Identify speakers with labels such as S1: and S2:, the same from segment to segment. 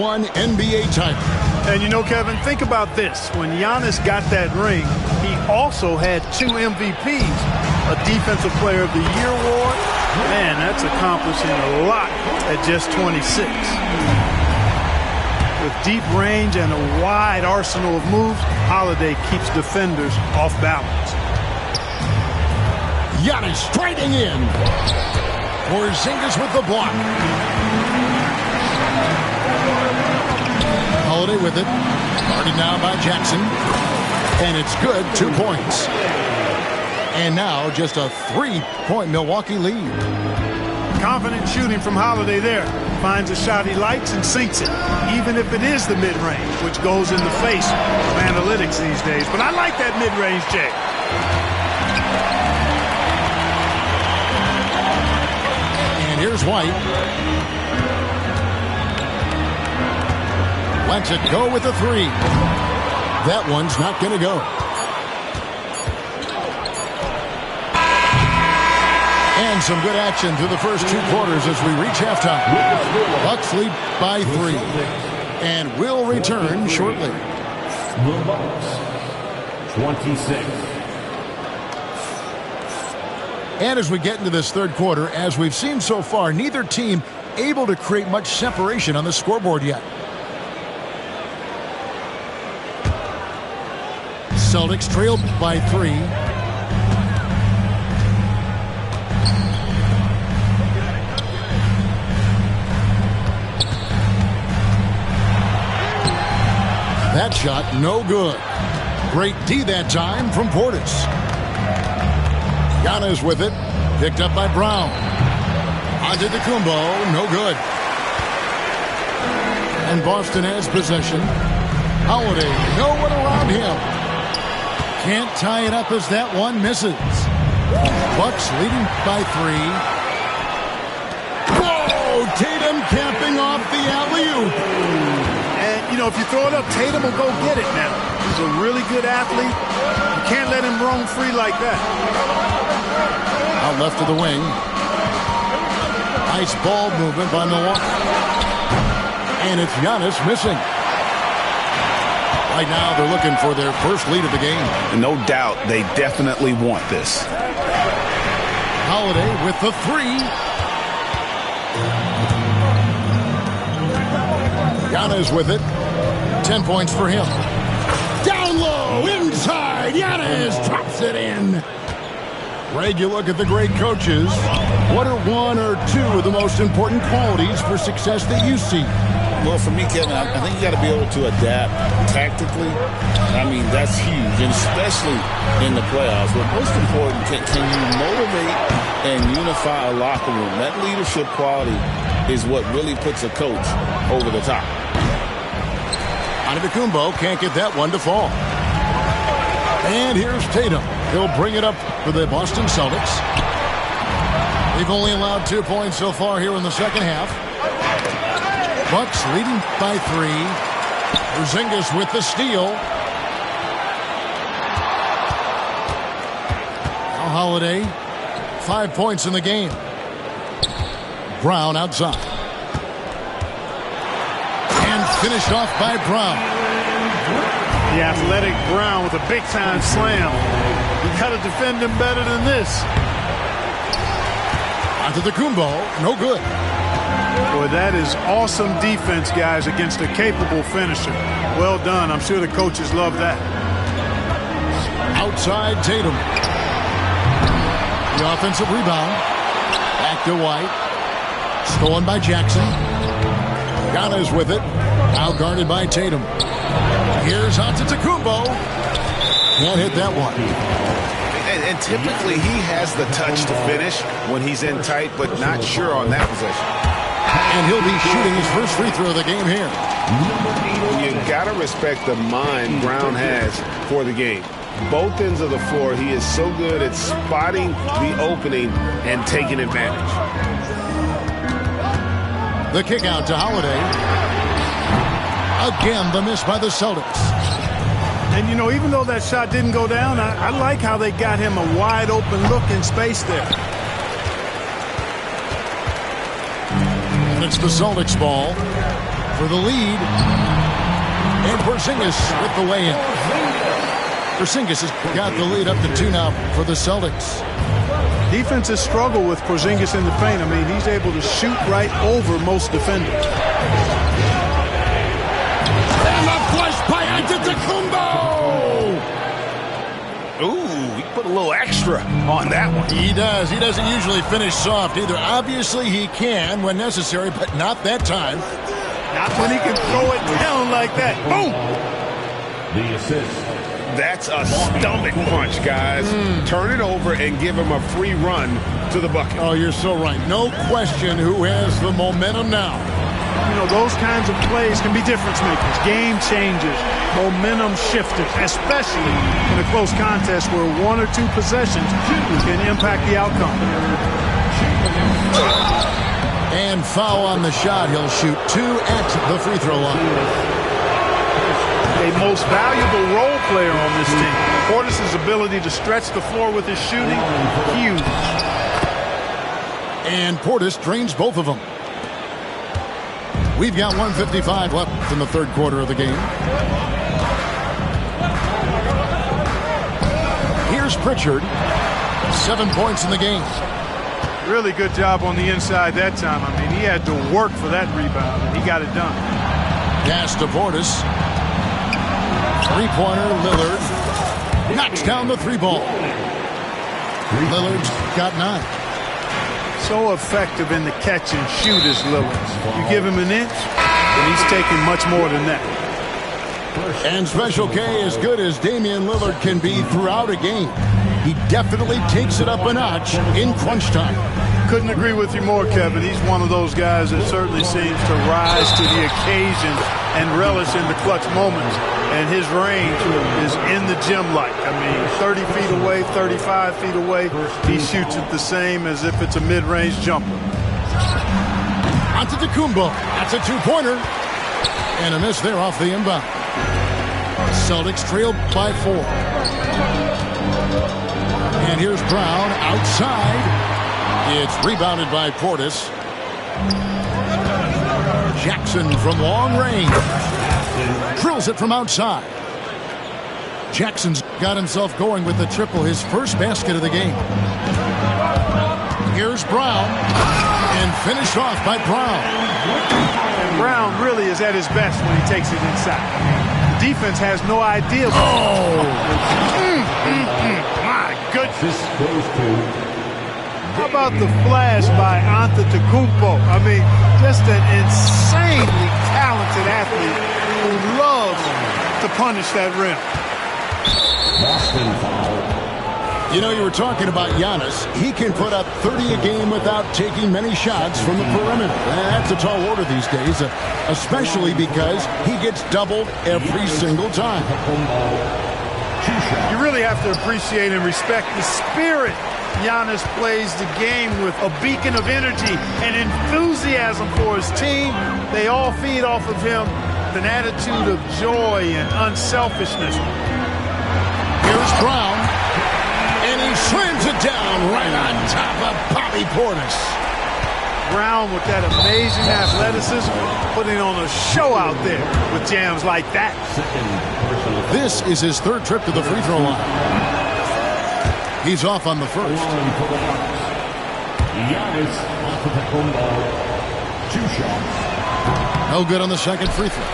S1: one NBA title.
S2: And you know, Kevin, think about this. When Giannis got that ring, he also had 2 MVPs, a Defensive Player of the Year award. Man, that's accomplishing a lot at just 26. With deep range and a wide arsenal of moves, Holiday keeps defenders off balance.
S1: Giannis striding in. Porzingis with the block. Holiday with it. Guarded now by Jackson. And it's good. 2 points. And now just a 3-point Milwaukee lead.
S2: Confident shooting from Holiday there. Finds a shot he likes and sinks it, even if it is the mid-range, which goes in the face of analytics these days. But I like that mid-range, Jay.
S1: And here's White. Lets it go with a 3. That one's not going to go. And some good action through the first 2 quarters as we reach halftime. Bucks lead by 3. And we'll return shortly.
S3: The Bucks, 26.
S1: And as we get into this third quarter, as we've seen so far, neither team able to create much separation on the scoreboard yet. Celtics trailed by 3. That shot, no good. Great D that time from Portis. Giannis with it. Picked up by Brown. Antetokounmpo, no good. And Boston has possession. Holiday, no one around him. Can't tie it up as that one misses. Bucks leading by 3. Whoa! Tatum capping off the alley-oop.
S2: And, you know, if you throw it up, Tatum will go get it now. He's a really good athlete. You can't let him roam free like that.
S1: Out left of the wing. Nice ball movement by Milwaukee. And it's Giannis missing. Right now, they're looking for their first lead of the game.
S4: No doubt, they definitely want this.
S1: Holiday with the 3. Giannis with it. 10 points for him. Down low, inside. Giannis drops it in. Greg, you look at the great coaches. What are 1 or 2 of the most important qualities for success that you see?
S4: Well, for me, Kevin, I think you got to be able to adapt tactically. I mean, that's huge, and especially in the playoffs. But most important, can you motivate and unify a locker room? That leadership quality is what really puts a coach over the top.
S1: Antetokounmpo can't get that one to fall. And here's Tatum. He'll bring it up for the Boston Celtics. They've only allowed 2 points so far here in the second half. Bucks leading by 3. Porzingis with the steal. Now Holiday, 5 points in the game. Brown outside. And finished off by Brown.
S2: The athletic Brown with a big-time slam. You got to defend him better than this.
S1: Antetokounmpo, no good.
S2: Boy, that is awesome defense, guys, against a capable finisher. Well done. I'm sure the coaches love that.
S1: Outside Tatum. The offensive rebound. Back to White. Stolen by Jackson. Giannis with it. Now guarded by Tatum. Here's Antetokounmpo. Can't hit that one.
S4: And typically he has the touch to finish when he's in tight, but not sure on that possession.
S1: And he'll be shooting his first free throw of the game here.
S4: You got to respect the mind Brown has for the game. Both ends of the floor, he is so good at spotting the opening and taking advantage.
S1: The kick out to Holiday. Again, the miss by the Celtics.
S2: And, you know, even though that shot didn't go down, I like how they got him a wide open look in space there.
S1: And it's the Celtics ball. for the lead. And Porzingis with the lay-in. Porzingis has got the lead up to 2 now for the Celtics.
S2: Defenses struggle with Porzingis in the paint. I mean, he's able to shoot right over most defenders.
S1: And a flush by Antetokounmpo!
S5: Ooh, he put a little extra on that one.
S1: He does. He doesn't usually finish soft either. Obviously, he can when necessary, but not that time.
S2: Not when he can throw it down like that. Boom!
S3: The assist.
S5: That's a stomach punch, guys. Turn it over and give him a free run to the bucket.
S1: Oh, you're so right. No question who has the momentum now.
S2: You know, those kinds of plays can be difference makers, game changers, momentum shifters, especially in a close contest where 1 or 2 possessions can impact the outcome.
S1: And foul on the shot. He'll shoot 2 at the free throw line.
S2: A most valuable role player on this team. Portis' ability to stretch the floor with his shooting, huge.
S1: And Portis drains both of them. We've got 1:55 left in the third quarter of the game. Here's Pritchard. 7 points in the game.
S2: Really good job on the inside that time. I mean, he had to work for that rebound, and he got it done.
S1: Pass to Portis. Three-pointer, Lillard. Knocks down the 3-ball. Lillard's got 9.
S2: So effective in the catch and shoot is Lillard. You give him an inch, and he's taking much more than that.
S1: And Special K, as good as Damian Lillard can be throughout a game, he definitely takes it up a notch in crunch time.
S2: Couldn't agree with you more, Kevin. He's one of those guys that certainly seems to rise to the occasion and relish in the clutch moments. And his range is in the gym-like. I mean, 30 feet away, 35 feet away, he shoots it the same as if it's a mid-range jumper.
S1: Antetokounmpo. That's a 2-pointer. And a miss there off the inbound. Celtics trailed by 4. And here's Brown outside. It's rebounded by Portis. Jackson from long range. Drills it from outside. Jackson's got himself going with the triple, his first basket of the game. Here's Brown. And finished off by Brown.
S2: And Brown really is at his best when he takes it inside. The defense has no idea. My goodness.
S3: This goes to...
S2: How about the flash by Antetokounmpo? I mean, just an insanely talented athlete who loves to punish that rim.
S3: Boston foul.
S1: You know, you were talking about Giannis. He can put up 30 a game without taking many shots from the perimeter. That's a tall order these days, especially because he gets doubled every single time.
S2: You really have to appreciate and respect the spirit Giannis plays the game with, a beacon of energy and enthusiasm for his team. They all feed off of him with an attitude of joy and unselfishness.
S1: Here's Brown, and he slams it down right on top of Bobby Portis.
S2: Brown with that amazing athleticism, putting on a show out there with jams like that.
S1: This is his 3rd trip to the free throw line. He's off on the first.
S3: Giannis Antetokounmpo. 2 shots.
S1: No good on the second free throw.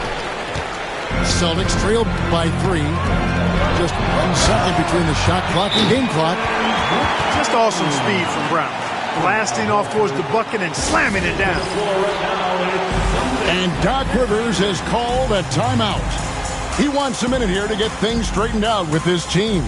S1: Celtics trailed by 3. Just 1 second between the shot clock and game clock.
S2: Just awesome speed from Brown. Blasting off towards the bucket and slamming it down.
S1: And Doc Rivers has called a timeout. He wants a minute here to get things straightened out with his team.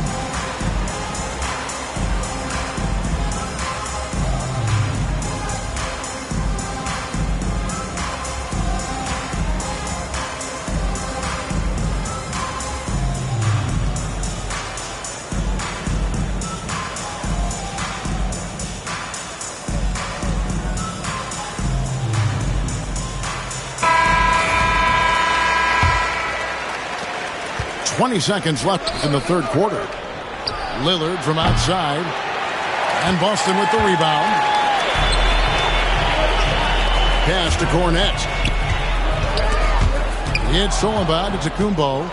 S1: .20 seconds left in the third quarter. Lillard from outside. And Boston with the rebound. Pass to Cornette. It's stolen by Antetokounmpo.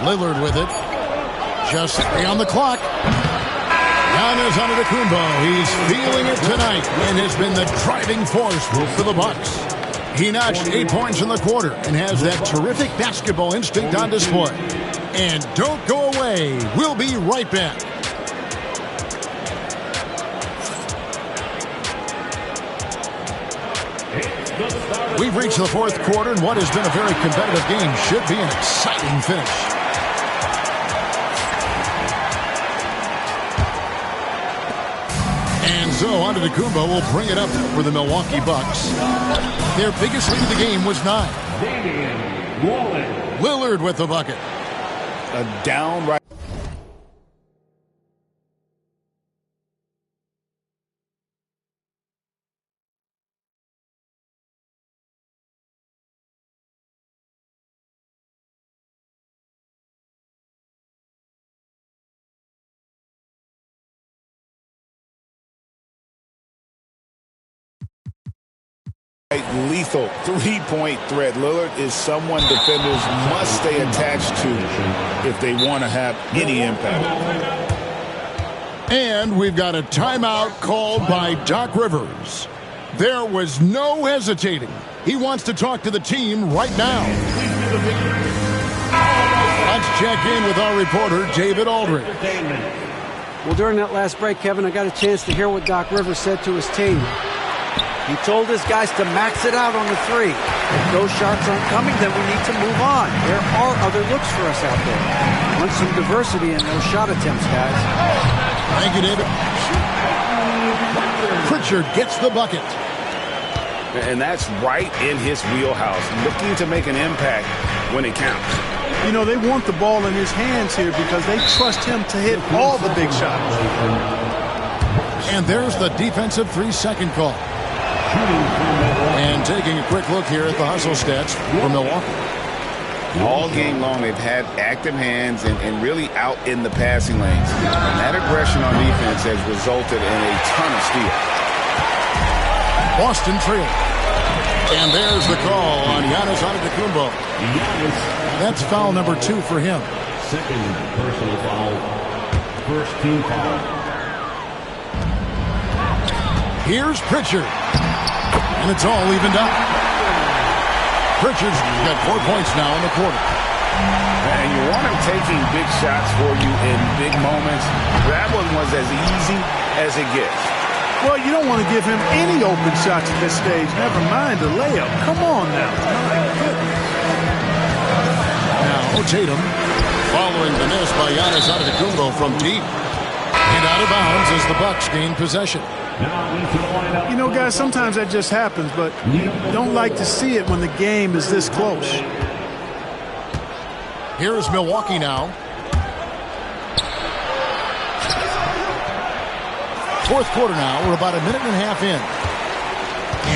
S1: Lillard with it. Just 3 on the clock. Giannis Antetokounmpo. He's feeling it tonight and has been the driving force for the Bucks. He notched 8 points in the quarter and has that terrific basketball instinct on display. And don't go away. We'll be right back. We've reached the fourth quarter, and what has been a very competitive game should be an exciting finish. And so Antetokounmpo will bring it up for the Milwaukee Bucks. Their biggest lead of the game was 9. Lillard with the bucket.
S4: A downright. Lethal three-point threat. Lillard is someone defenders must stay attached to if they want to have any impact.
S1: And we've got a timeout called by Doc Rivers. There was no hesitating. He wants to talk to the team right now. Let's check in with our reporter, David Aldridge.
S6: Well, during that last break, Kevin, I got a chance to hear what Doc Rivers said to his team. He told his guys to max it out on the 3. If those shots aren't coming, then we need to move on. There are other looks for us out there. Want some diversity in those shot attempts, guys.
S1: Thank you, David. Pritchard gets the bucket.
S5: And that's right in his wheelhouse, looking to make an impact when it counts.
S2: You know, they want the ball in his hands here because they trust him to hit all the big shots.
S1: And there's the defensive 3-second call. And taking a quick look here at the hustle stats for Milwaukee.
S4: All game long, they've had active hands and really out in the passing lanes. And that aggression on defense has resulted in a ton of steals.
S1: Boston trail. And there's the call on Giannis Antetokounmpo. That's foul number 2 for him.
S3: Second personal foul. First team foul.
S1: Here's Pritchard. And it's all evened up. Pritchard's got 4 points now in the quarter.
S4: And you want him taking big shots for you in big moments. That one was as easy as it gets.
S2: Well, you don't want to give him any open shots at this stage. Never mind the layup. Come on now. My goodness.
S1: Now Tatum following the miss by Giannis Antetokounmpo from deep. And out of bounds as the Bucks gain possession.
S2: You know, guys, sometimes that just happens, but you don't like to see it when the game is this close.
S1: Here's Milwaukee now. Fourth quarter now. We're about a minute and a half in.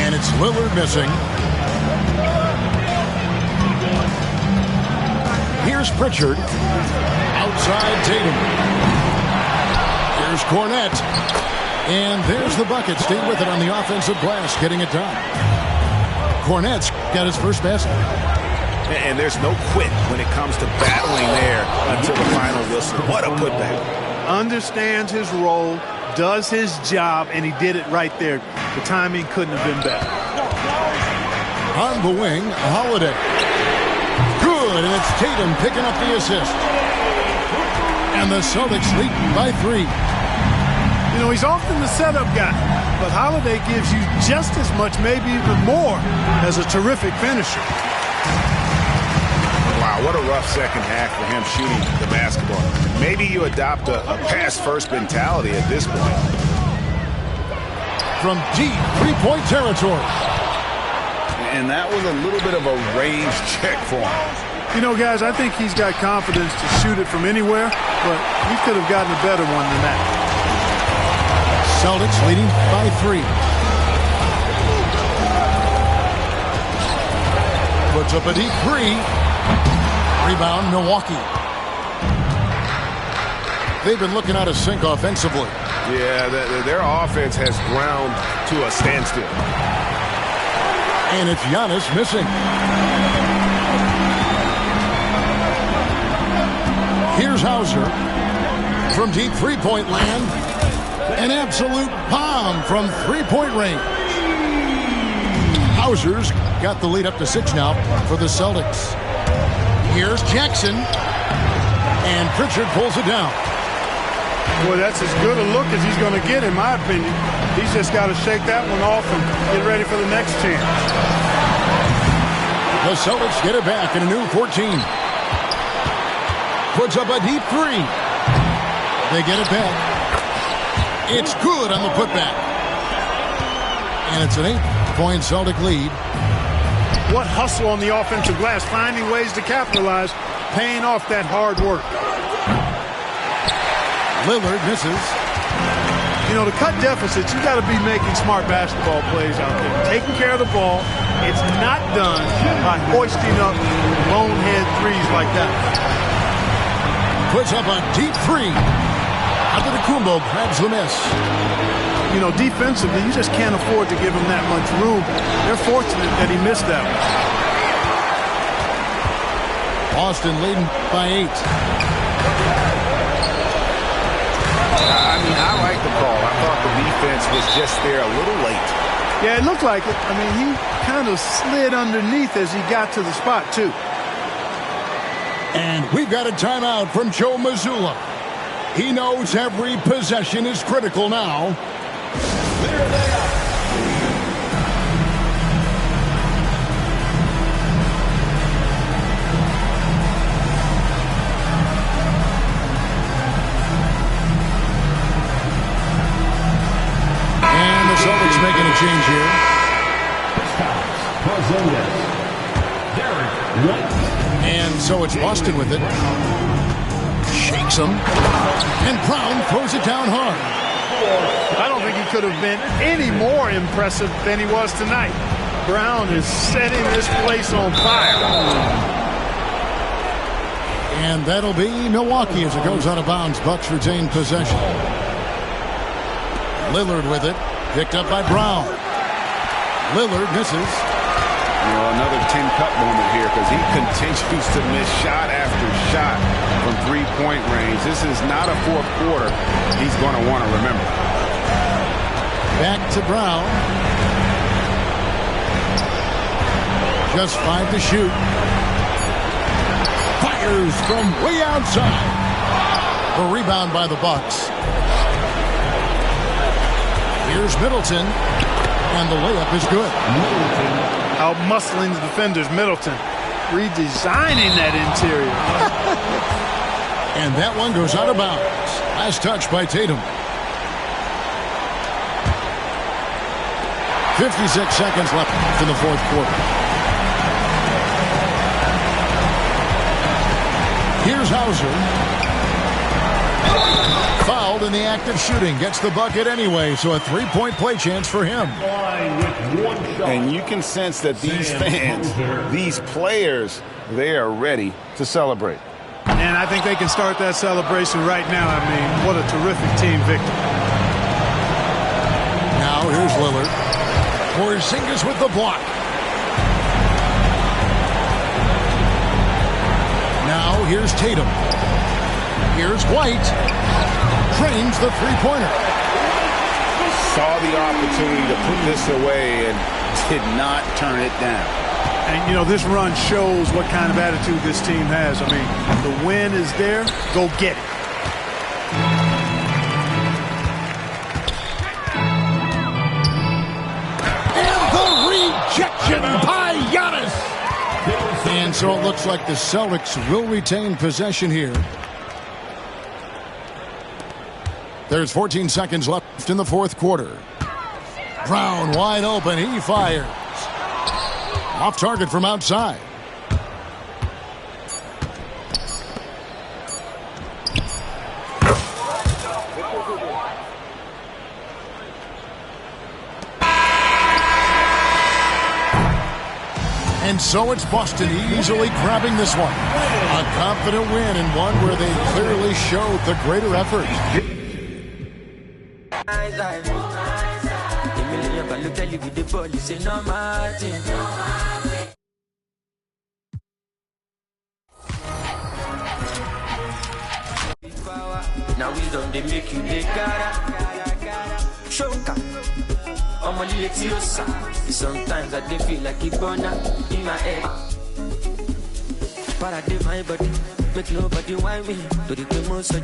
S1: And it's Lillard missing. Here's Pritchard. Outside Tatum. Here's Cornette. And there's the bucket. Stayed with it on the offensive glass, getting it done. Cornette's got his first basket.
S4: And there's no quit when it comes to battling there until the final whistle. What a putback.
S2: Understands his role, does his job, and he did it right there. The timing couldn't have been better.
S1: On the wing, Holiday. Good, and it's Tatum picking up the assist. And the Celtics lead by 3.
S2: You know, he's often the setup guy, but Holiday gives you just as much, maybe even more, as a terrific finisher.
S4: Wow, what a rough second half for him shooting the basketball. Maybe you adopt a pass-first mentality at this point.
S1: From deep three-point territory.
S4: And that was a little bit of a range check for him.
S2: You know, guys, I think he's got confidence to shoot it from anywhere, but he could have gotten a better one than that.
S1: Celtics leading by 3. Puts up a deep 3. Rebound, Milwaukee. They've been looking out of sync offensively.
S5: Yeah, their offense has ground to a standstill.
S1: And it's Giannis missing. Here's Hauser from deep three-point land. An absolute bomb from three-point range. Hauser's got the lead up to 6 now for the Celtics. Here's Jackson. And Pritchard pulls it down.
S2: Boy, that's as good a look as he's going to get, in my opinion. He's just got to shake that one off and get ready for the next chance.
S1: The Celtics get it back in a new 14. Puts up a deep three. They get it back. It's good on the putback. And it's an 8-point Celtic lead.
S2: What hustle on the offensive glass, finding ways to capitalize, paying off that hard work.
S1: Lillard misses.
S2: You know, to cut deficits, you got to be making smart basketball plays out there. Taking care of the ball. It's not done by hoisting up bonehead threes like that.
S1: Puts up a deep three. Antetokounmpo grabs the miss.
S2: You know, defensively, you just can't afford to give him that much room. They're fortunate that he missed that one.
S1: Boston leading by 8.
S7: I mean, I like the call. I thought the defense was just there a little late.
S2: Yeah, it looked like it. I mean, he kind of slid underneath as he got to the spot, too.
S1: And we've got a timeout from Joe Mazzulla. He knows every possession is critical now.
S3: There they are.
S1: And the Celtics making a change here. And so it's Boston with it. Shakes him. And Brown throws it down hard.
S2: I don't think he could have been any more impressive than he was tonight. Brown is setting this place on fire.
S1: And that'll be Milwaukee as it goes out of bounds. Bucks retain possession. Lillard with it. Picked up by Brown. Lillard misses.
S7: You know, another tin cup moment here because he continues to miss shot after shot from three-point range. This is not a fourth quarter he's going to want to remember.
S1: Back to Brown. Just 5 to shoot. Fires from way outside. The rebound by the Bucks. Here's Middleton. And the layup is good.
S2: Out-muscling the defenders. Middleton redesigning that interior.
S1: And that one goes out of bounds. Last touch by Tatum. 56 seconds left in the fourth quarter. Here's Hauser. Fouled in the act of shooting. Gets the bucket anyway, so a three-point play chance for him.
S7: And you can sense that these fans, these players, they are ready to celebrate.
S2: And I think they can start that celebration right now. I mean, what a terrific team victory.
S1: Now here's Lillard. Porzingis with the block. Now here's Tatum. Here's White. Trains the three-pointer.
S7: Saw the opportunity to put this away and did not turn it down.
S2: And, you know, this run shows what kind of attitude this team has. I mean, the win is there. Go get it.
S1: And the rejection by Giannis. And so it looks like the Celtics will retain possession here. There's 14 seconds left in the fourth quarter. Brown wide open. He fires. Off target from outside. And so it's Boston easily grabbing this one. A confident win and one where they clearly showed the greater effort.
S8: they make you they gotta. Shoka. I'm on the Etiosa. Sometimes I feel like it burner in my head. But I did my body, make nobody want me. To the most of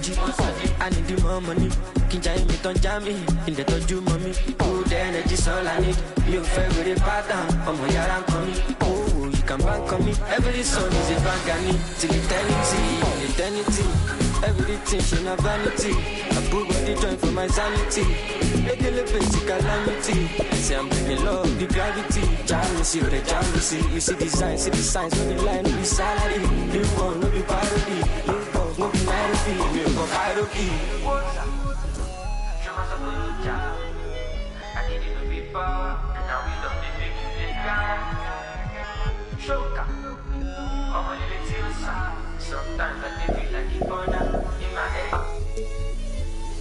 S8: I need the more money. Kinja me don't jam me. In the toju mommy. Oh, the energy's all I need. You favorite pattern. I'm a yaran coming. Oh, you can bank on me. Every song is a bank on me. Till eternity. Everything she not vanity. I prove the joint for my sanity. Make a little bit calamity. Say I'm bringing love, the gravity. Jealousy, the jealousy. You see the signs, no be line, no be salary. New one, no be parody. New boss, no be melody. New boss, hierarchy. I need you to be power. Now we don't make you big guy. Shoka. I'm on the Etiosa. Sometimes I feel like it burn out in my head.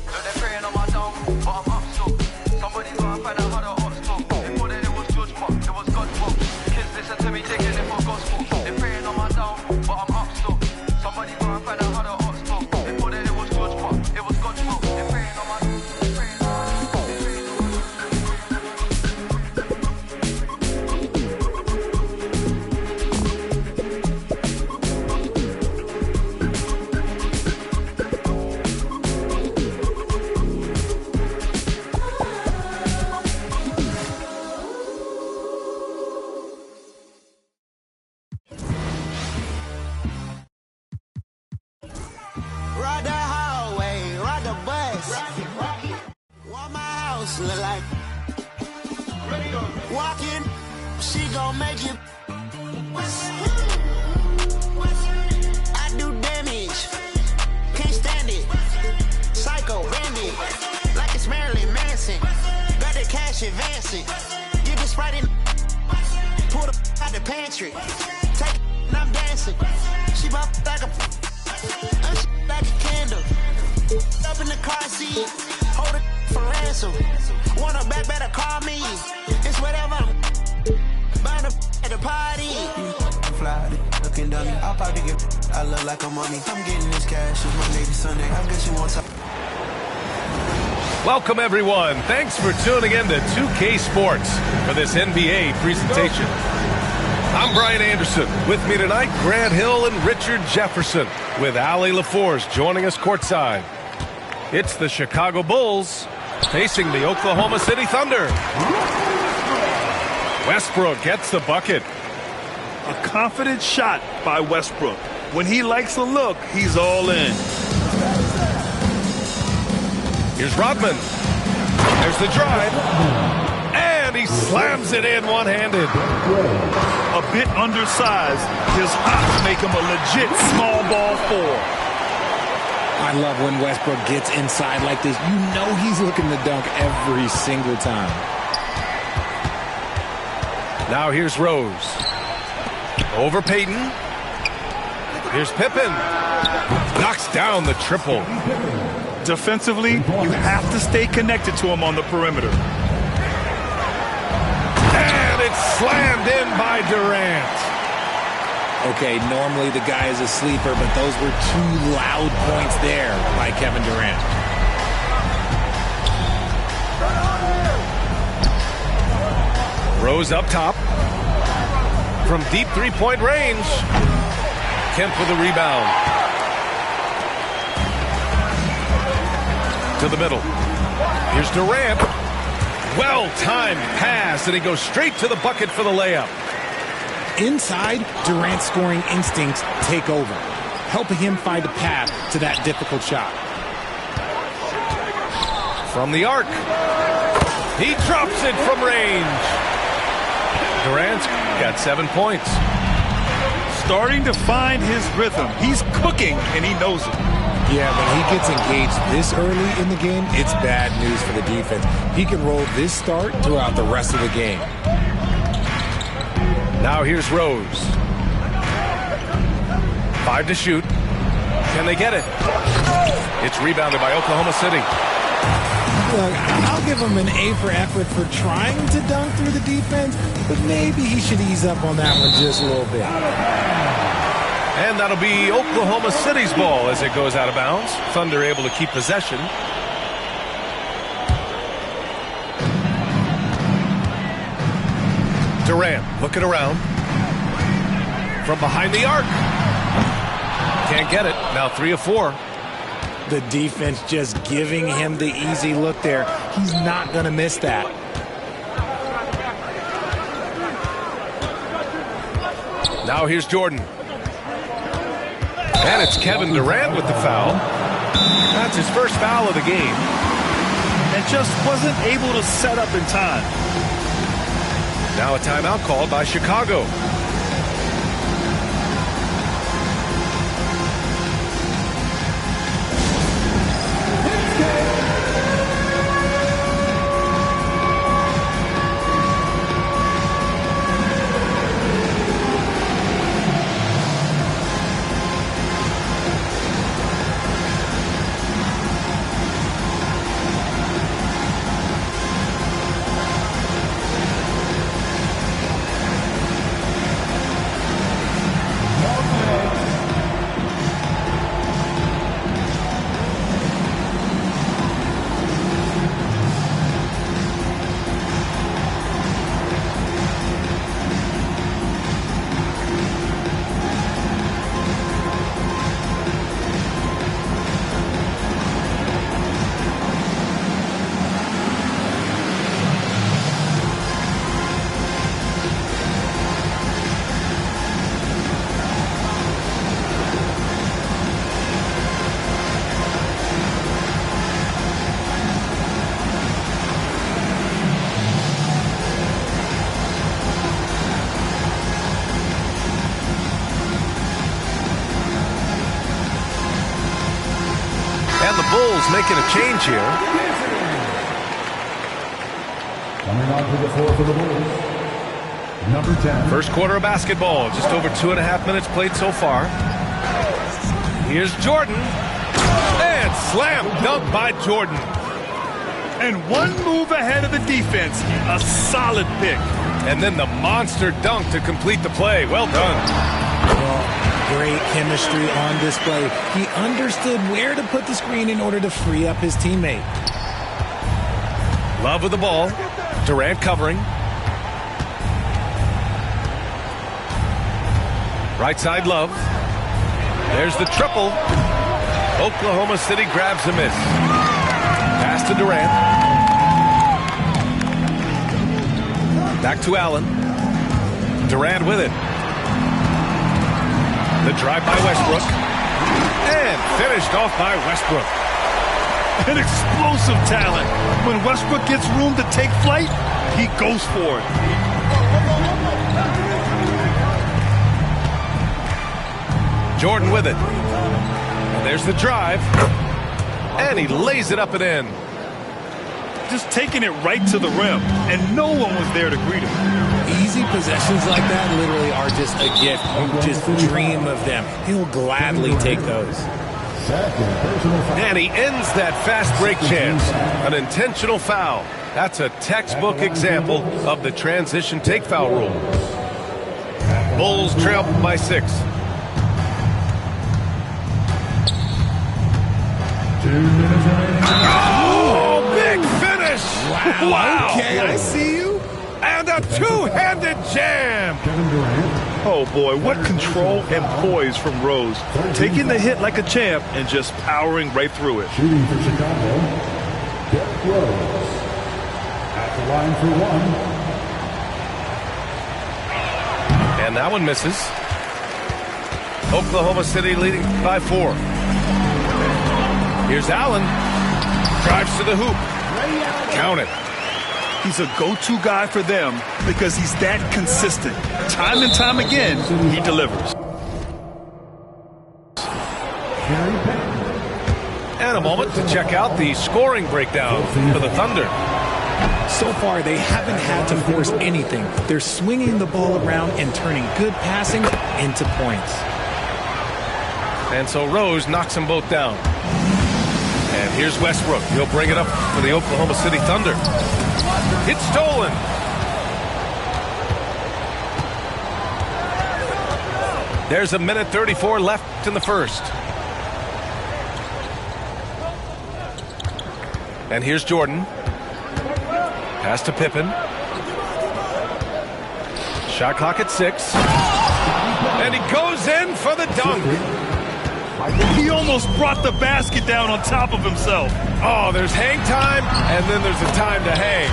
S8: So they're praying on my down, but I'm up still. Somebody's gonna find out how the ops talk. They thought that it was George Park, it was God's fault. Kids listen to me, taking it for gospel. They're praying on my down, but I'm up still. Somebody's gonna find out how the ops talk. They thought that it was George Park, it was God's fault. They're praying on my down.
S9: Look like walking, she gon' make you. I do damage, can't stand it. Psycho bandit, like it's Marilyn Manson. Got the cash advancing. Get the Sprite in, pull the out the pantry. Take it, and I'm dancing. She pop like like a candle. Up in the car seat, hold it for ransom. Want her back, better call me. It's whatever. Burn at the party.
S10: Fly, looking dummy. I'll probably get. I look like a mummy. I'm getting this cash. It's Monday to Sunday. I guess you want some.
S11: Welcome, everyone. Thanks for tuning in to 2K Sports for this NBA presentation. I'm Brian Anderson. With me tonight, Grant Hill and Richard Jefferson, with Allie LaForce joining us courtside. It's the Chicago Bulls facing the Oklahoma City Thunder. Westbrook gets the bucket.
S2: A confident shot by Westbrook. When he likes a look, he's all in.
S11: Here's Rodman. There's the drive. And he slams it in one-handed.
S2: A bit undersized. His hops make him a legit small ball four.
S12: I love when Westbrook gets inside like this. You know he's looking to dunk every single time.
S11: Now here's Rose. Over Payton. Here's Pippen. Knocks down the triple.
S2: Defensively, you have to stay connected to him on the perimeter.
S11: And it's slammed in by Durant.
S12: Okay, normally the guy is a sleeper, but those were two loud points there by Kevin Durant.
S11: Rose up top. From deep three-point range. Kemp with a rebound. To the middle. Here's Durant. Well-timed pass, and he goes straight to the bucket for the layup.
S12: Inside, Durant's scoring instincts take over, helping him find a path to that difficult shot.
S11: From the arc. He drops it from range. Durant's got 7 points.
S2: Starting to find his rhythm. He's cooking, and he knows it.
S12: Yeah, when he gets engaged this early in the game, it's bad news for the defense. He can roll this start throughout the rest of the game.
S11: Now here's Rose. 5 to shoot. Can they get it? It's rebounded by Oklahoma City.
S12: Look, I'll give him an A for effort for trying to dunk through the defense, but maybe he should ease up on that one just a little bit.
S11: And that'll be Oklahoma City's ball as it goes out of bounds. Thunder able to keep possession. Durant looking around. From behind the arc. Can't get it. Now 3 of 4.
S12: The defense just giving him the easy look there. He's not going to miss that.
S11: Now here's Jordan. And it's Kevin Durant with the foul. That's his first foul of the game.
S2: And just wasn't able to set up in time.
S11: Now a timeout called by Chicago. Bulls making a change here.
S13: Coming onto the floor for the Bulls, number 10.
S11: First quarter of basketball, just over 2.5 minutes played so far. Here's Jordan. And slam dunk by Jordan.
S2: And one move ahead of the defense. A solid pick.
S11: And then the monster dunk to complete the play. Well done.
S12: Great chemistry on display. He understood where to put the screen in order to free up his teammate.
S11: Love with the ball. Durant covering. Right side, Love. There's the triple. Oklahoma City grabs a miss. Pass to Durant. Back to Allen. Durant with it. The drive by Westbrook. And finished off by Westbrook.
S2: An explosive talent. When Westbrook gets room to take flight, he goes for it.
S11: Jordan with it. And there's the drive. And he lays it up and in.
S2: Just taking it right to the rim. And no one was there to greet him.
S12: Easy possessions like that literally are just a gift. You just dream of them. He'll gladly take those.
S11: And he ends that fast break chance. An intentional foul. That's a textbook example of the transition take foul rule. Bulls trail by 6.
S13: 2 minutes remaining.
S11: Oh, big finish!
S12: Wow. Okay, I see you.
S11: And a two-handed jam.
S13: Kevin Durant.
S2: Oh, boy, what control and poise from Rose. Taking the hit like a champ and just powering right through it.
S13: Shooting for Chicago, Derrick Rose. At the line for 1.
S11: And that one misses. Oklahoma City leading by 4. Here's Allen. Drives to the hoop. Count it.
S2: He's a go-to guy for them because he's that consistent. Time and time again, he delivers.
S11: And a moment to check out the scoring breakdown for the Thunder.
S12: So far, they haven't had to force anything. They're swinging the ball around and turning good passing into points.
S11: And so Rose knocks them both down. And here's Westbrook. He'll bring it up for the Oklahoma City Thunder. It's stolen. There's a minute 34 left in the first. And here's Jordan. Pass to Pippen. Shot clock at 6. And he goes in for the dunk.
S2: He almost brought the basket down on top of himself.
S11: Oh, there's hang time, and then there's a time to hang.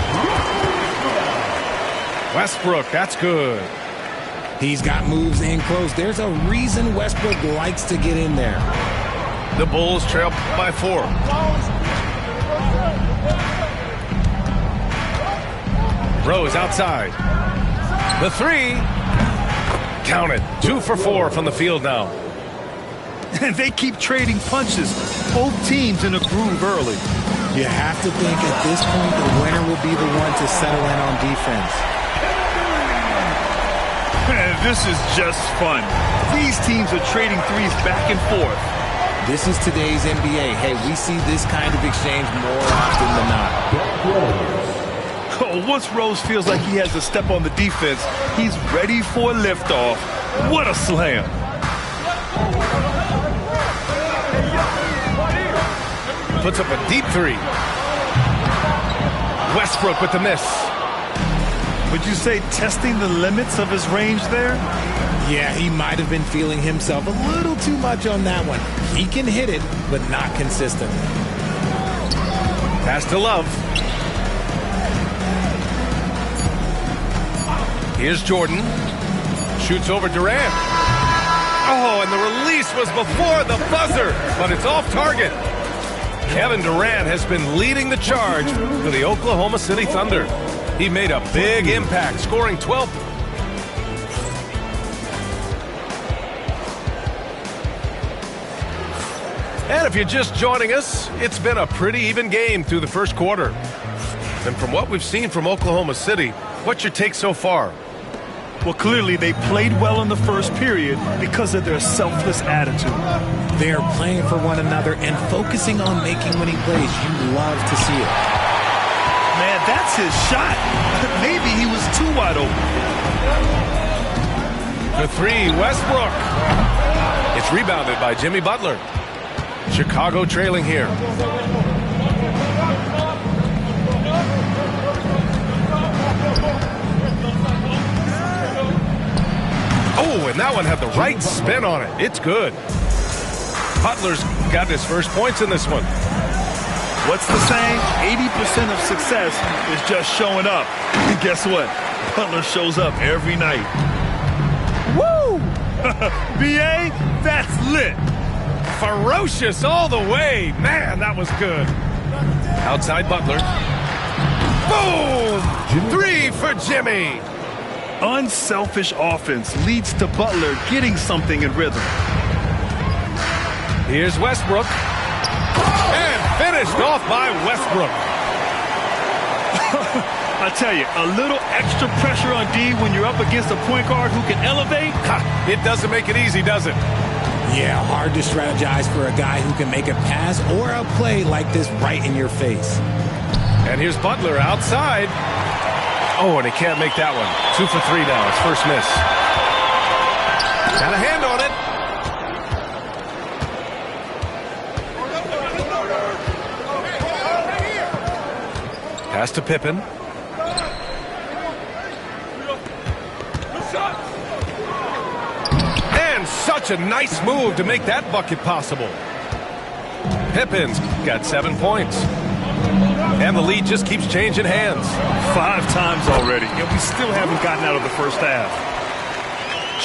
S11: Westbrook, that's good.
S12: He's got moves in close. There's a reason Westbrook likes to get in there.
S11: The Bulls trail by 4. Rose outside. The 3. Counted. 2 for 4 from the field now.
S2: And they keep trading punches. Both teams in a groove early.
S12: You have to think at this point the winner will be the one to settle in on defense.
S2: Man, this is just fun. These teams are trading threes back and forth.
S12: This is today's NBA. Hey, we see this kind of exchange more often than not.
S2: Oh, once Rose feels like he has to step on the defense, he's ready for a liftoff. What a slam.
S11: Puts up a deep 3. Westbrook with the miss.
S2: Would you say testing the limits of his range there?
S12: Yeah, he might have been feeling himself a little too much on that one. He can hit it, but not consistently.
S11: Pass to Love. Here's Jordan. Shoots over Durant. Oh, and the release was before the buzzer, but it's off target. Kevin Durant has been leading the charge for the Oklahoma City Thunder. He made a big impact, scoring 12. And if you're just joining us, it's been a pretty even game through the first quarter. And from what we've seen from Oklahoma City, what's your take so far?
S2: Well, clearly they played well in the first period because of their selfless attitude.
S12: They're playing for one another and focusing on making winning plays. You love to see it.
S2: Man, that's his shot. Maybe he was too wide open.
S11: The 3, Westbrook. It's rebounded by Jimmy Butler. Chicago trailing here. Oh, and that one had the right spin on it. It's good. Butler's got his first points in this one.
S2: What's the saying? 80% of success is just showing up. And guess what? Butler shows up every night. Woo! BA, that's lit.
S11: Ferocious all the way. Man, that was good. Outside Butler. Boom! 3 for Jimmy.
S2: Unselfish offense leads to Butler getting something in rhythm.
S11: Here's Westbrook. And finished off by Westbrook.
S2: I tell you, a little extra pressure on D when you're up against a point guard who can elevate.
S11: It doesn't make it easy, does it?
S12: Yeah, hard to strategize for a guy who can make a pass or a play like this right in your face.
S11: And here's Butler outside. Oh, and he can't make that one. 2 for 3 now. His first miss. Got a hand on it. Pass to Pippen. And such a nice move to make that bucket possible. Pippen's got 7 points. And the lead just keeps changing hands.
S2: 5 times already, and we still haven't gotten out of the first half.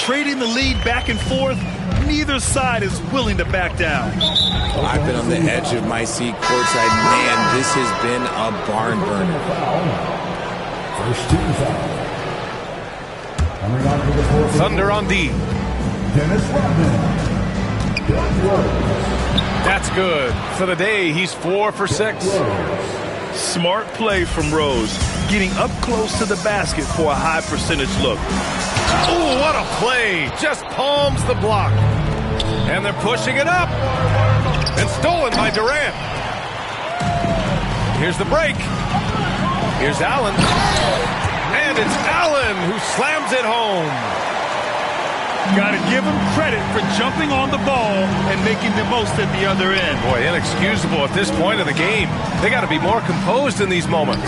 S2: Trading the lead back and forth, neither side is willing to back down.
S12: Well, I've been on the edge of my seat courtside. Man, this has been a barn burner.
S13: First team foul. Coming on to the fourth.
S11: Thunder on D.
S13: Dennis Rodman.
S11: That's good. For the day, he's 4 for 6.
S2: Smart play from Rose, getting up close to the basket for a high percentage look.
S11: Oh, what a play. Just palms the block. And they're pushing it up. And stolen by Durant. Here's the break. Here's Allen. And it's Allen who slams it home.
S14: Got to give him credit for jumping on the ball and making the most at the other end.
S11: Boy, inexcusable at this point of the game. They got to be more composed in these moments.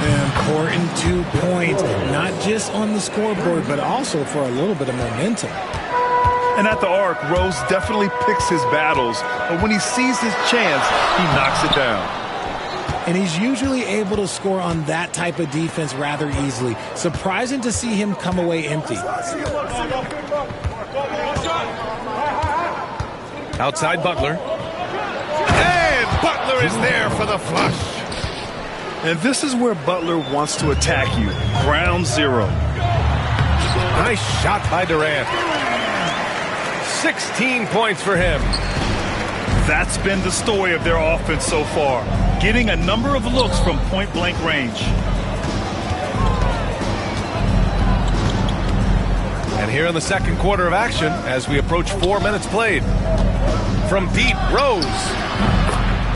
S12: Important 2 points, not just on the scoreboard, but also for a little bit of momentum.
S14: And at the arc, Rose definitely picks his battles, but when he sees his chance, he knocks it down.
S12: And he's usually able to score on that type of defense rather easily. Surprising to see him come away empty.
S11: Outside Butler. And Butler is there for the flush.
S14: And this is where Butler wants to attack you. Ground zero.
S11: Nice shot by Durant. 16 points for him.
S14: That's been the story of their offense so far. Getting a number of looks from point-blank range.
S11: And here in the second quarter of action, as we approach 4 minutes played. From deep, Rose.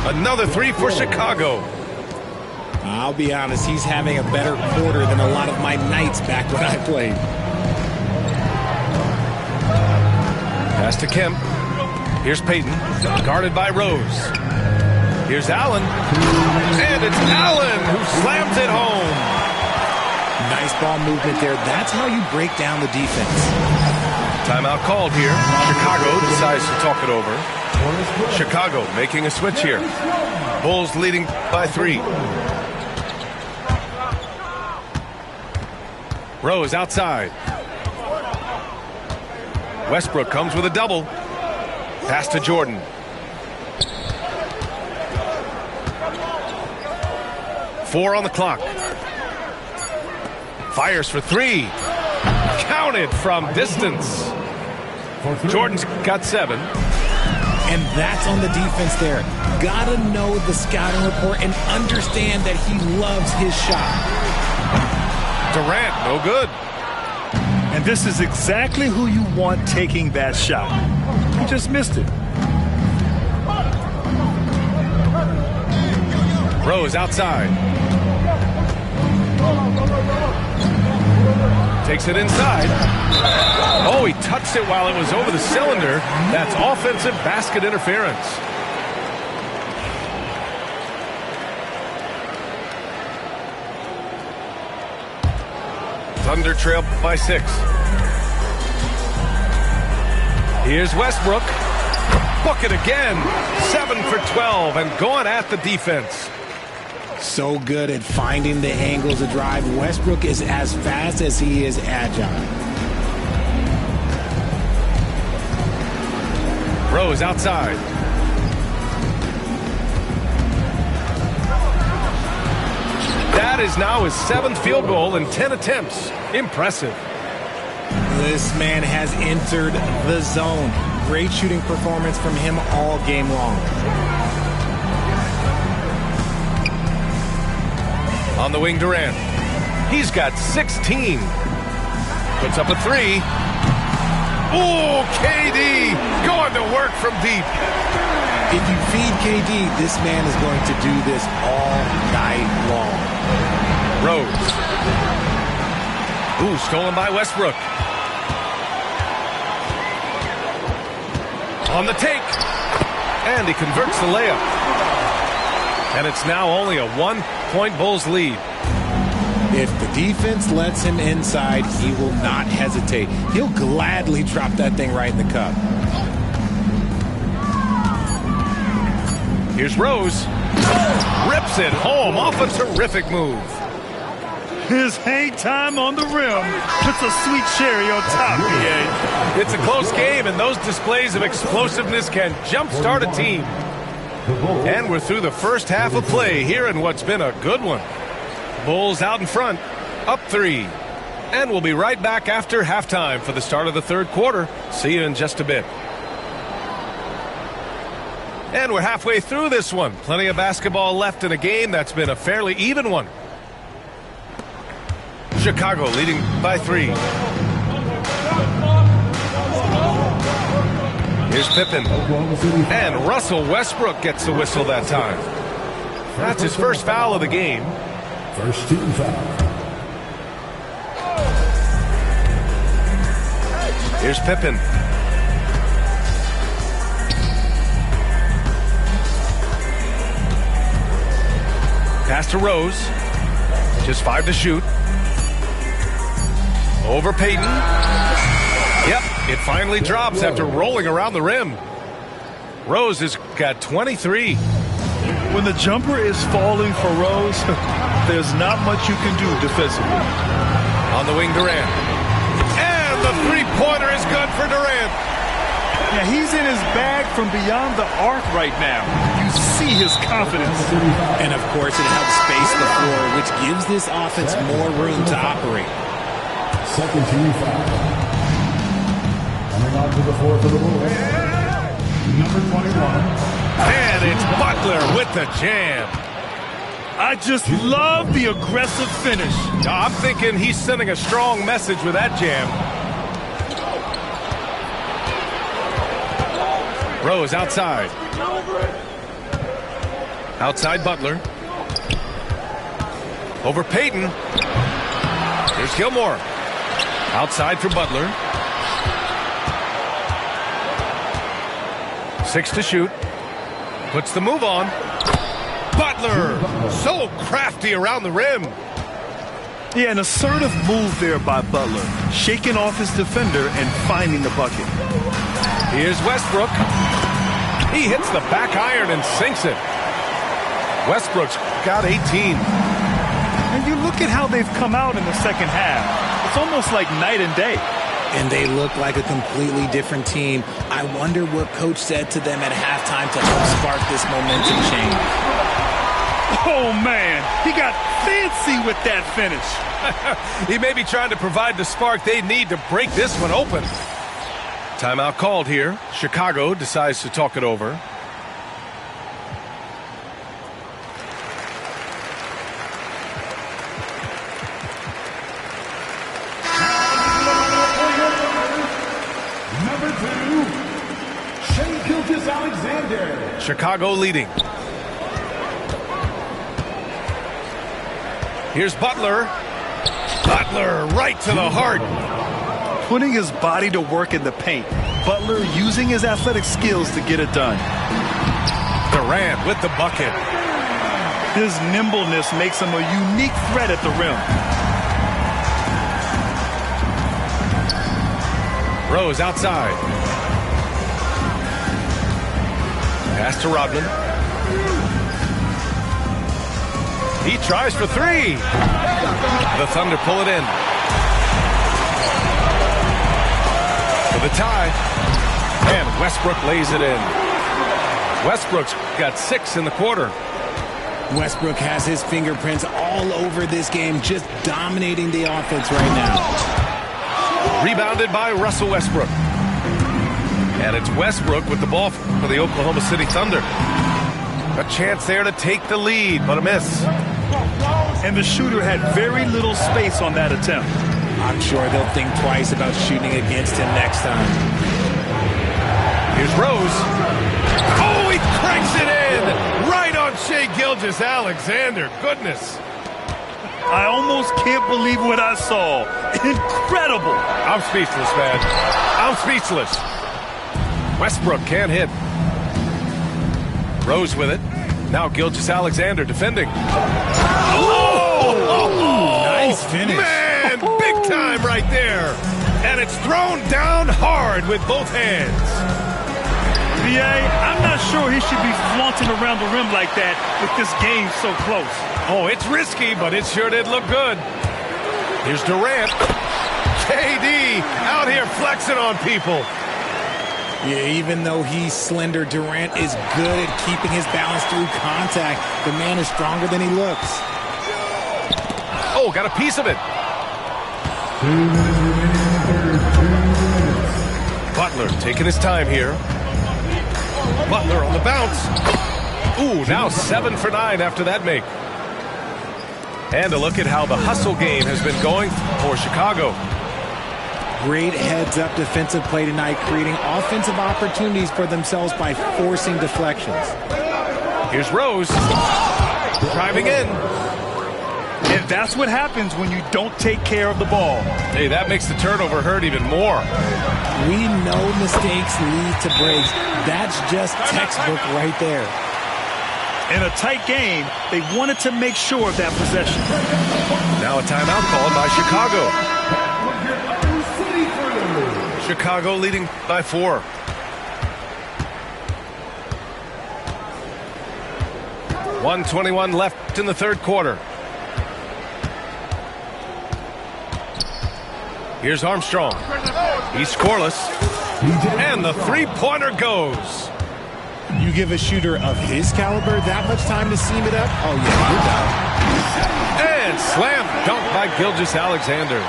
S11: Another three for Chicago.
S12: I'll be honest, he's having a better quarter than a lot of my nights back when I played.
S11: Pass to Kemp. Here's Payton, guarded by Rose. Here's Allen. And it's Allen who slams it home.
S12: Nice ball movement there. That's how you break down the defense.
S11: Timeout called here. Chicago decides to talk it over. Chicago making a switch here. Bulls leading by 3. Rose outside. Westbrook comes with a double. Pass to Jordan. Four on the clock. Fires for 3. Counted from distance. Jordan's got 7.
S12: And that's on the defense there. Gotta know the scouting report and understand that he loves his shot.
S11: Durant, no good.
S14: And this is exactly who you want taking that shot. He just missed it.
S11: Rose outside. Takes it inside. Oh, he touched it while it was over the cylinder. That's offensive basket interference. Thunder trail by 6. Here's Westbrook. Book it again. 7 for 12 and going at the defense.
S12: So good at finding the angles to drive. Westbrook is as fast as he is agile.
S11: Rose outside. That is now his 7th field goal in 10 attempts. Impressive.
S12: This man has entered the zone. Great shooting performance from him all game long.
S11: On the wing, Durant. He's got 16. Puts up a 3. Oh, KD going to work from deep.
S12: If you feed KD, this man is going to do this all night long.
S11: Rose. Ooh, stolen by Westbrook. On the take. And he converts the layup. And it's now only a 1-point Bulls lead.
S12: If the defense lets him inside, he will not hesitate. He'll gladly drop that thing right in the cup.
S11: Here's Rose. Rips it home off a terrific move.
S14: His hang time on the rim puts a sweet cherry on top. Yeah.
S11: It's a close game, and those displays of explosiveness can jumpstart a team. And we're through the first half of play here in what's been a good one. Bulls out in front, up 3. And we'll be right back after halftime for the start of the third quarter. See you in just a bit. And we're halfway through this one. Plenty of basketball left in a game that's been a fairly even one. Chicago leading by 3. Here's Pippen. And Russell Westbrook gets the whistle that time. That's his first foul of the game.
S13: First team foul.
S11: Here's Pippen. Pass to Rose. Just 5 to shoot. Over Payton. Yep, it finally drops after rolling around the rim. Rose has got 23.
S14: When the jumper is falling for Rose, there's not much you can do defensively.
S11: On the wing, Durant. And the three-pointer is good for Durant.
S14: Yeah, he's in his bag from beyond the arc right now. You see his confidence.
S12: And, of course, it helps space the floor, which gives this offense more room to operate.
S13: Second team foul. Coming on to the floor for the Bulls. Number 21.
S11: And it's Butler with the jam.
S14: I just love the aggressive finish.
S11: I'm thinking he's sending a strong message with that jam. Rose outside. Outside Butler. Over Payton. Here's Gilmore. Outside for Butler. 6 to shoot. Puts the move on. Butler, so crafty around the rim.
S14: Yeah, an assertive move there by Butler. Shaking off his defender and finding the bucket.
S11: Here's Westbrook. He hits the back iron and sinks it. Westbrook's got 18.
S14: And you look at how they've come out in the second half. It's almost like night and day.
S12: And they look like a completely different team. I wonder what coach said to them at halftime to help spark this momentum change.
S14: Oh, man, he got fancy with that finish.
S11: He may be trying to provide the spark they need to break this one open. Timeout called here. Chicago decides to talk it over. Chicago leading. Here's Butler. Butler right to the heart.
S14: Putting his body to work in the paint. Butler using his athletic skills to get it done.
S11: Durant with the bucket.
S14: His nimbleness makes him a unique threat at the rim.
S11: Rose outside. Pass to Rodman. He tries for 3. The Thunder pull it in. For the tie. And Westbrook lays it in. Westbrook's got 6 in the quarter.
S12: Westbrook has his fingerprints all over this game, just dominating the offense right now.
S11: Rebounded by Russell Westbrook. And it's Westbrook with the ball for the Oklahoma City Thunder. A chance there to take the lead, but a miss.
S14: And the shooter had very little space on that attempt.
S12: I'm sure they'll think twice about shooting against him next time.
S11: Here's Rose. Oh, he cranks it in! Right on Shai Gilgeous-Alexander. Goodness.
S14: I almost can't believe what I saw. Incredible.
S11: I'm speechless, man. I'm speechless. Westbrook can't hit. Rose with it. Now Gilgeous-Alexander defending. Oh!
S12: Nice finish.
S11: Man, big time right there. And it's thrown down hard with both hands.
S14: BA, I'm not sure he should be flaunting around the rim like that with this game so close.
S11: Oh, it's risky, but it sure did look good. Here's Durant. KD out here flexing on people.
S12: Yeah, even though he's slender, Durant is good at keeping his balance through contact. The man is stronger than he looks.
S11: Oh, got a piece of it.
S13: 2 minutes remaining. 2 minutes.
S11: Butler taking his time here. Butler on the bounce. Ooh, now 7 for 9 after that make. And a look at how the hustle game has been going for Chicago.
S12: Great heads-up defensive play tonight, creating offensive opportunities for themselves by forcing deflections.
S11: Here's Rose. Driving in.
S14: And that's what happens when you don't take care of the ball.
S11: Hey, that makes the turnover hurt even more.
S12: We know mistakes lead to breaks. That's just textbook right there.
S14: In a tight game, they wanted to make sure of that possession.
S11: Now a timeout called by Chicago. Chicago leading by 4. .121 left in the third quarter. Here's Armstrong. He's scoreless. And the three-pointer goes.
S12: You give a shooter of his caliber that much time to seam it up? Oh, yeah, you're done.
S11: And slam dunk by Gilgeous-Alexander.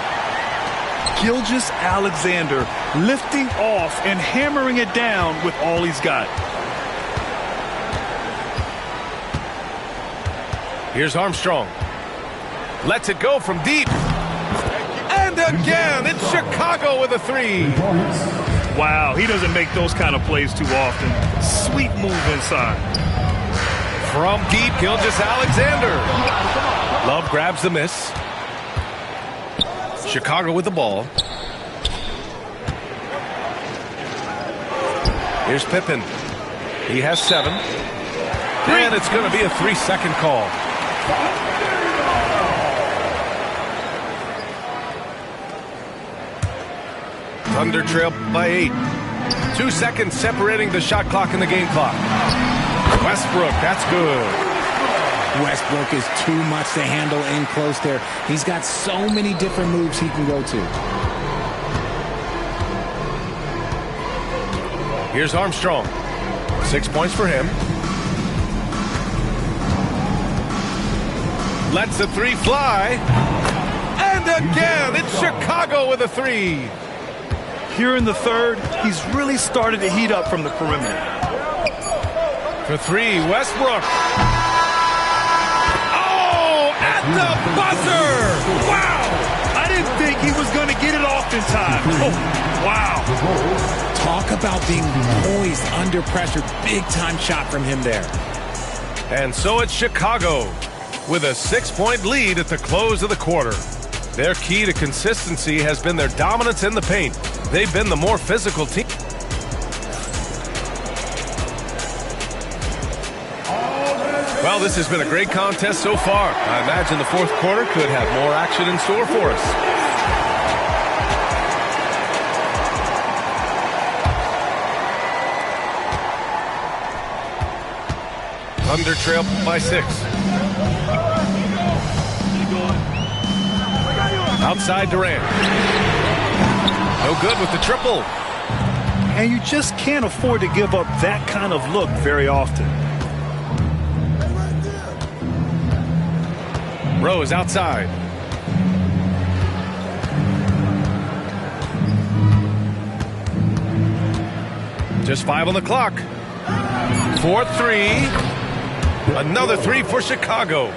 S14: Gilgeous-Alexander lifting off and hammering it down with all he's got.
S11: Here's Armstrong. Lets it go from deep. And again, it's Chicago with a 3.
S14: Wow, he doesn't make those kind of plays too often. Sweet move inside.
S11: From deep, Gilgeous-Alexander. Love grabs the miss. Chicago with the ball. Here's Pippen. He has 7. And it's going to be a 3-second call. Thunder trail by 8. 2 seconds separating the shot clock and the game clock. Westbrook, that's good.
S12: Westbrook is too much to handle in close there. He's got so many different moves he can go to.
S11: Here's Armstrong. 6 points for him. Lets the 3 fly. And again, it's Chicago with a 3.
S14: Here in the third, he's really started to heat up from the perimeter.
S11: For 3, Westbrook. Oh, at the buzzer! Wow!
S14: I didn't think he was going to get it off in time. Oh, wow.
S12: Talk about being poised under pressure. Big-time shot from him there.
S11: And so it's Chicago with a 6-point lead at the close of the quarter. Their key to consistency has been their dominance in the paint. They've been the more physical team. Well, this has been a great contest so far. I imagine the fourth quarter could have more action in store for us. Thunder trail by 6. Outside Durant. No good with the triple.
S14: And you just can't afford to give up that kind of look very often.
S11: Rose outside. Just 5 on the clock. 4-3. Another 3 for Chicago.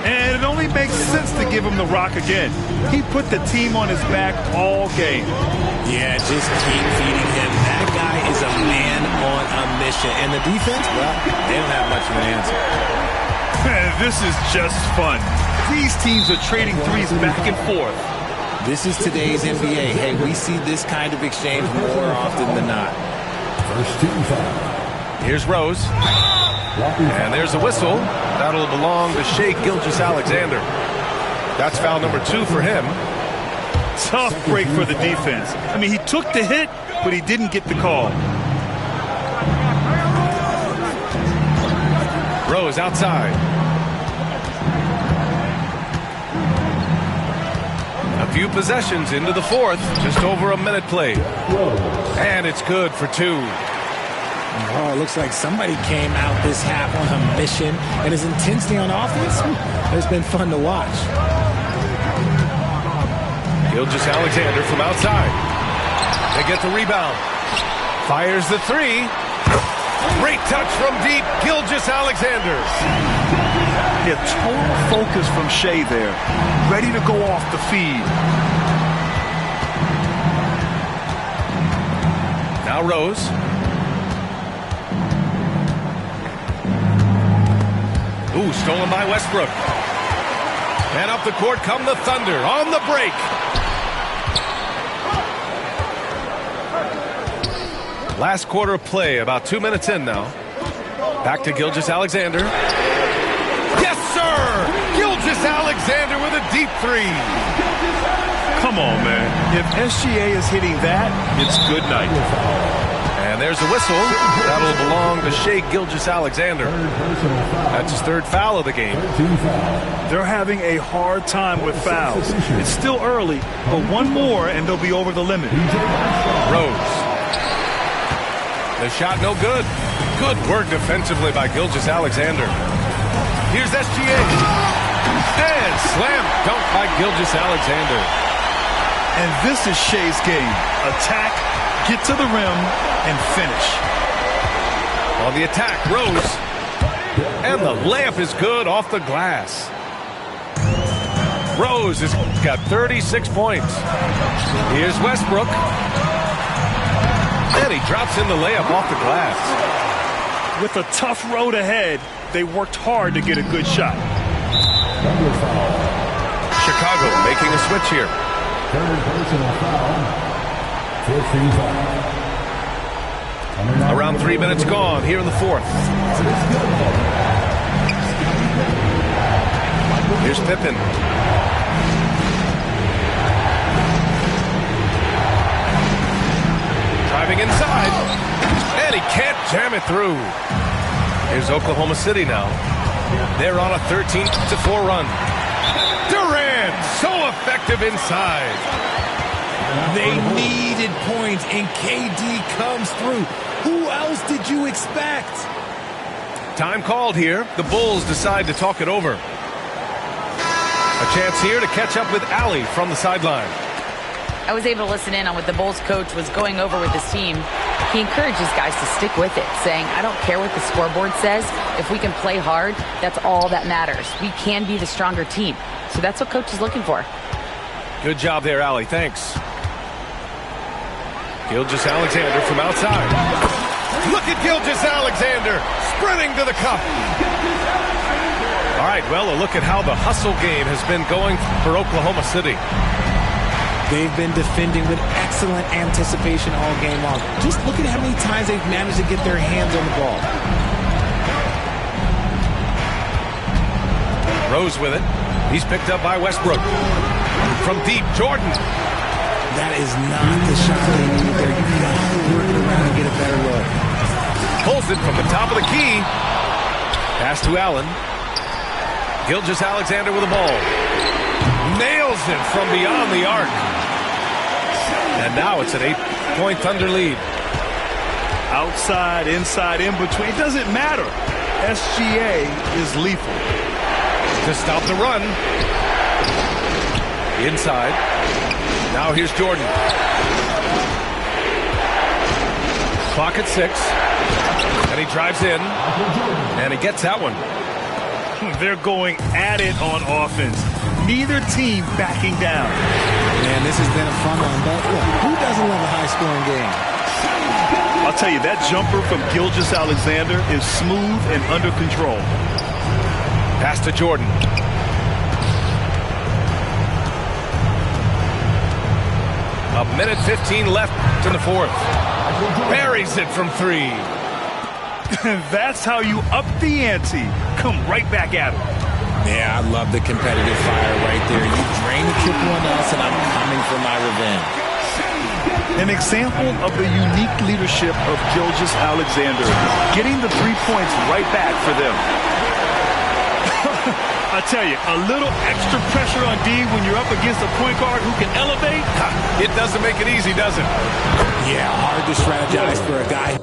S14: And it only makes sense to give him the rock again. He put the team on his back all game.
S12: Yeah, just keep feeding him. That guy is a man on a mission. And the defense, well, they don't have much of an answer.
S14: This is just fun. These teams are trading threes back and forth.
S12: This is today's NBA. Hey, we see this kind of exchange more often than not.
S13: First team foul.
S11: Here's Rose. And there's a whistle. That'll belong to Shai Gilgeous-Alexander. That's foul number 2 for him.
S14: Tough break for the defense. I mean, he took the hit, but he didn't get the call.
S11: Rose outside. A few possessions into the fourth. Just over a minute played. And it's good for 2.
S12: Oh, it looks like somebody came out this half on a mission, and his intensity on offense has been fun to watch.
S11: Gilgeous-Alexander from outside. They get the rebound. Fires the 3. Great touch from deep, Gilgeous-Alexander.
S14: Yeah, total focus from Shai there. Ready to go off the feed.
S11: Now Rose. Ooh, stolen by Westbrook. And up the court come the Thunder on the break. Last quarter of play, about 2 minutes in now. Back to Gilgeous-Alexander. Yes, sir! Gilgeous-Alexander with a deep three.
S14: Come on, man. If SGA is hitting that, it's good night.
S11: And there's a whistle. That'll belong to Shai Gilgeous-Alexander. That's his third foul of the game.
S14: They're having a hard time with fouls. It's still early, but one more and they'll be over the limit.
S11: Rose. The shot no good. Good work defensively by Gilgeous-Alexander. Here's SGA. And slam dunk by Gilgeous-Alexander.
S14: And this is Shai's game. Attack, get to the rim, and finish.
S11: On the attack, Rose. And the layup is good off the glass. Rose has got 36 points. Here's Westbrook. And he drops in the layup off the glass.
S14: With a tough road ahead, they worked hard to get a good shot.
S11: Chicago making a switch here.
S13: Third personal foul. 15
S11: Around 3 minutes gone here in the fourth. Here's Pippen. Driving inside. And he can't jam it through. Here's Oklahoma City now. They're on a 13-4 run. Durant, so effective inside.
S12: They needed points, and KD comes through. Who else did you expect?
S11: Time called here. The Bulls decide to talk it over. A chance here to catch up with Allie from the sideline.
S15: I was able to listen in on what the Bulls coach was going over with his team. He encourages guys to stick with it, saying, I don't care what the scoreboard says. If we can play hard, that's all that matters. We can be the stronger team. So that's what coach is looking for.
S11: Good job there, Allie. Thanks. Gilgeous-Alexander from outside. Look at Gilgeous-Alexander sprinting to the cup. All right, well, a look at how the hustle game has been going for Oklahoma City.
S12: They've been defending with excellent anticipation all game long. Just look at how many times they've managed to get their hands on the ball.
S11: Rose with it. He's picked up by Westbrook. From deep, Jordan.
S12: That is not the shot they needed there. You got to work it around and get a better look.
S11: Pulls it from the top of the key. Pass to Allen. Gilgeous-Alexander with the ball. Nails it from beyond the arc. And now it's an 8-point Thunder lead.
S14: Outside, inside, in between, it doesn't matter. SGA is lethal.
S11: To stop the run. Inside. Now here's Jordan. Clock at 6. And he drives in. And he gets that one.
S14: They're going at it on offense. Neither team backing down.
S12: Man, this has been a fun one. But look, who doesn't love a high-scoring game?
S14: I'll tell you, that jumper from Gilgeous-Alexander is smooth and under control.
S11: Pass to Jordan. A minute 15 left in the fourth. Buries it from 3.
S14: That's how you up the ante. Come right back at him.
S12: Yeah, I love the competitive fire right there. You drain the triple on us, and I'm coming for my revenge.
S14: An example of the unique leadership of Gilgeous-Alexander, getting the 3 points right back for them. I tell you, a little extra pressure on D when you're up against a point guard who can elevate.
S11: It doesn't make it easy, does it?
S12: Yeah, hard to strategize for a guy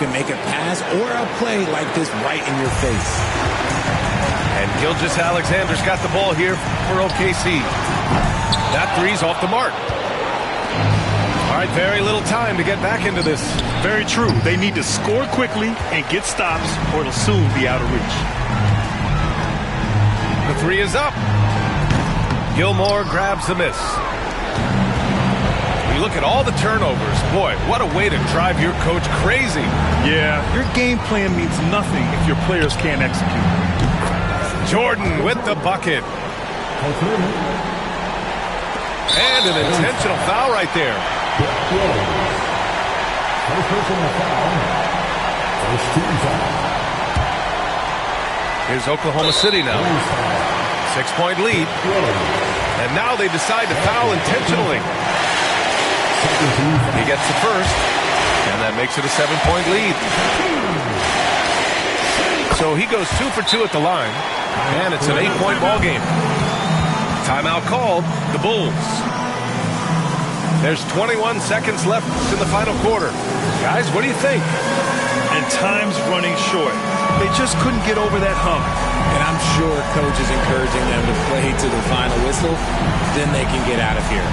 S12: can make a pass or a play like this right in your face.
S11: And Gilgeous Alexander's got the ball here for OKC. That three's off the mark. All right, very little time to get back into this.
S14: Very true. They need to score quickly and get stops, or it'll soon be out of reach.
S11: The three is up. Gilmore grabs the miss. You look at all the turnovers. Boy, what a way to drive your coach crazy.
S14: Yeah, your game plan means nothing if your players can't execute.
S11: Jordan with the bucket. And an intentional foul right there. Here's Oklahoma City now. 6-point lead. And now they decide to foul intentionally. He gets the first, and that makes it a 7-point lead. So he goes 2 for 2 at the line, and it's an 8-point ball game. Timeout called, the Bulls. There's 21 seconds left in the final quarter. Guys, what do you think?
S14: And time's running short. They just couldn't get over that hump.
S12: And I'm sure coach is encouraging them to play to the final whistle. Then they can get out of here.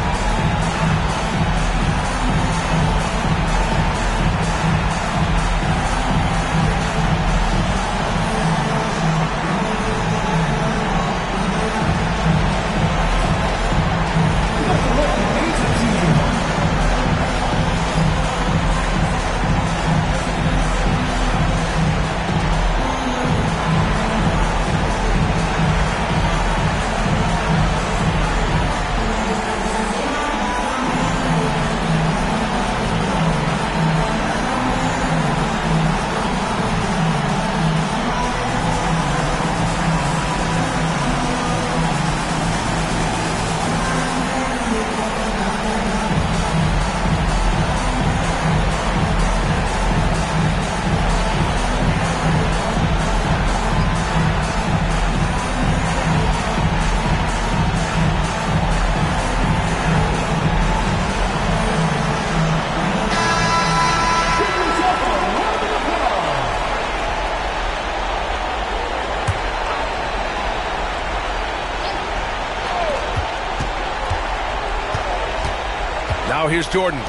S11: Now here's Jordan.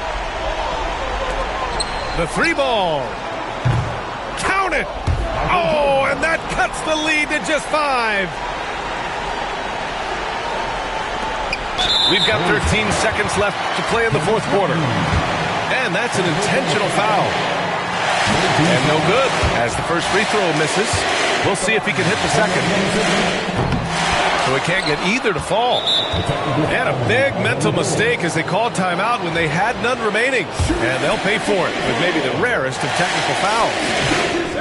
S11: The three ball. Count it. Oh, and that cuts the lead to just 5. We've got 13 seconds left to play in the fourth quarter. And that's an intentional foul. And no good, as the first free throw misses. We'll see if he can hit the second. So he can't get either to fall. And a big mental mistake as they called timeout when they had none remaining. And they'll pay for it with maybe the rarest of technical fouls.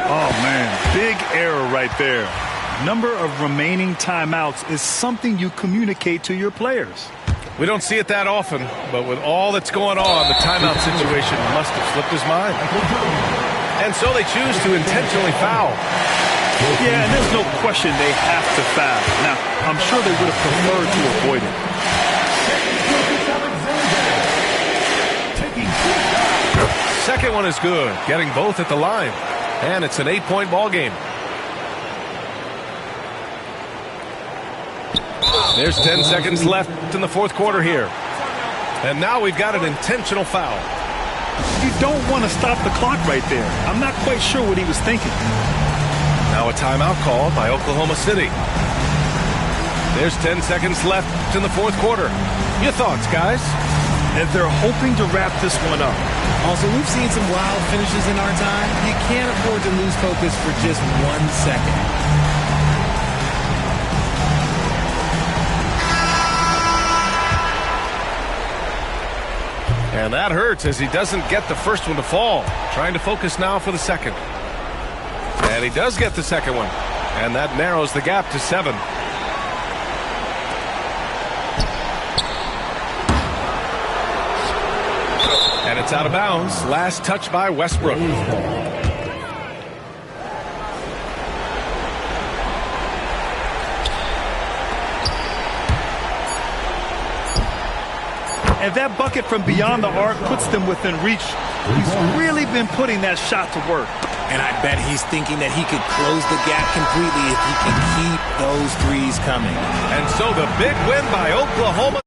S14: Oh, man, big error right there. Number of remaining timeouts is something you communicate to your players.
S11: We don't see it that often, but with all that's going on, the timeout situation must have slipped his mind. And so they choose to intentionally foul.
S14: Yeah, and there's no question they have to foul. Now, I'm sure they would have preferred to avoid it.
S11: Second one is good, getting both at the line. And it's an 8-point ball game. There's 10 seconds left in the fourth quarter here. And now we've got an intentional foul.
S14: You don't want to stop the clock right there. I'm not quite sure what he was thinking.
S11: Now a timeout called by Oklahoma City. There's 10 seconds left in the fourth quarter. Your thoughts, guys?
S14: And they're hoping to wrap this one up.
S12: Also, we've seen some wild finishes in our time. You can't afford to lose focus for just 1 second.
S11: And that hurts as he doesn't get the first one to fall. Trying to focus now for the second. And he does get the second one. And that narrows the gap to 7. And it's out of bounds. Last touch by Westbrook.
S14: And that bucket from beyond the arc puts them within reach He's really been putting that shot to work.
S12: And I bet he's thinking that he could close the gap completely if he can keep those threes coming.
S11: And so the big win by Oklahoma.